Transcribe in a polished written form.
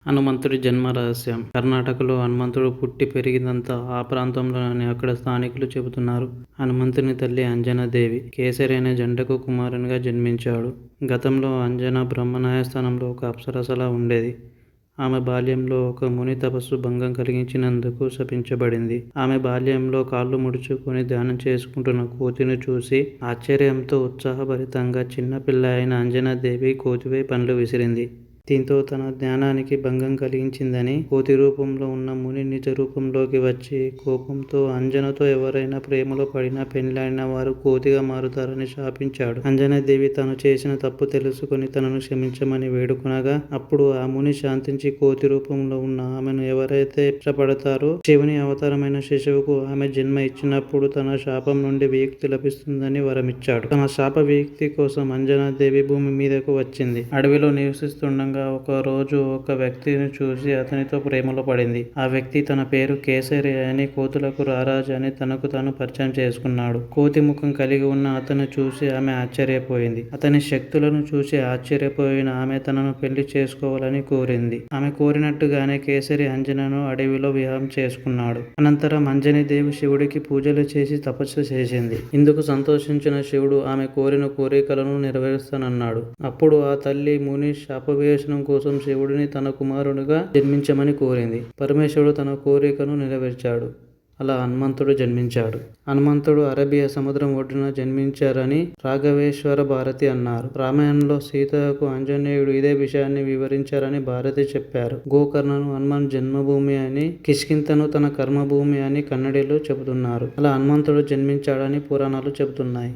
హనుమంతుడి జన్మ రహస్యం. కర్ణాటకలో హనుమంతుడు పుట్టి పెరిగిందంతా ఆ ప్రాంతంలోనని అక్కడ స్థానికులు చెబుతున్నారు. హనుమంతుని తల్లి అంజనాదేవి కేసరి అనే జంటకు కుమారునిగా జన్మించాడు. గతంలో అంజన బ్రహ్మన్యాయస్థానంలో ఒక అప్సరసలా ఉండేది. ఆమె బాల్యంలో ఒక ముని తపస్సు భంగం కలిగించినందుకు శపించబడింది. ఆమె బాల్యంలో కాళ్ళు ముడుచుకొని ధ్యానం చేసుకుంటున్న కోతిని చూసి ఆశ్చర్యంతో ఉత్సాహభరితంగా చిన్న పిల్ల అయిన అంజనాదేవి కోతిపై పండ్లు విసిరింది. దీంతో తన జ్ఞానానికి భంగం కలిగించిందని కోతి రూపంలో ఉన్న ముని నిజ రూపంలోకి వచ్చి కోపంతో అంజనతో ఎవరైనా ప్రేమలో పడినా పెండ్లాడిన వారు కోతిగా మారుతారని శాపించాడు. అంజనాదేవి తాను చేసిన తప్పు తెలుసుకొని తనను క్షమించమని వేడుకొనగా అప్పుడు ఆ ముని శాంతించి కోతి రూపంలో ఉన్న ఆమెను ఎవరైతే ఇష్టపడతారో శివుని అవతారమైన శిశువుకు ఆమె జన్మ ఇచ్చినప్పుడు తన శాపం నుండి విముక్తి లభిస్తుందని వరమిచ్చాడు. తన శాప విముక్తి కోసం అంజనాదేవి భూమి మీదకు వచ్చింది. అడవిలో నివసిస్తుండగా ఒక రోజు ఒక వ్యక్తిని చూసి అతనితో ప్రేమలో పడింది. ఆ వ్యక్తి తన పేరు కేసరి అని, కోతులకు రారాజు అని తనకు తాను పరిచయం చేసుకున్నాడు. కోతి ముఖం కలిగి ఉన్న అతను చూసి ఆమె ఆశ్చర్యపోయింది. అతని శక్తులను చూసి ఆశ్చర్యపోయిన ఆమె తనను పెళ్లి చేసుకోవాలని కోరింది. ఆమె కోరినట్టుగానే కేసరి అంజనను అడవిలో వివాహం చేసుకున్నాడు. అనంతరం అంజనీదేవి శివుడికి పూజలు చేసి తపస్సు చేసింది. ఇందుకు సంతోషించిన శివుడు ఆమె కోరిన కోరికలను నెరవేరుస్తానన్నాడు. అప్పుడు ఆ తల్లి ముని శాపవిమోచనం కోసం శివుడిని తన కుమారునిగా జన్మించమని కోరింది. పరమేశ్వరుడు తన కోరికను నెరవేర్చాడు. అలా హనుమంతుడు జన్మించాడు. హనుమంతుడు అరేబియా సముద్రం ఒడ్డున జన్మించారని రాఘవేశ్వర భారతి అన్నారు. రామాయణంలో సీతకు ఆంజనేయుడు ఇదే విషయాన్ని వివరించారని భారతి చెప్పారు. గోకర్ణను హనుమాన్ జన్మభూమి అని, కిష్కింధను తన కర్మభూమి అని కన్నడిలో చెబుతున్నారు. అలా హనుమంతుడు జన్మించాడని పురాణాలు చెబుతున్నాయి.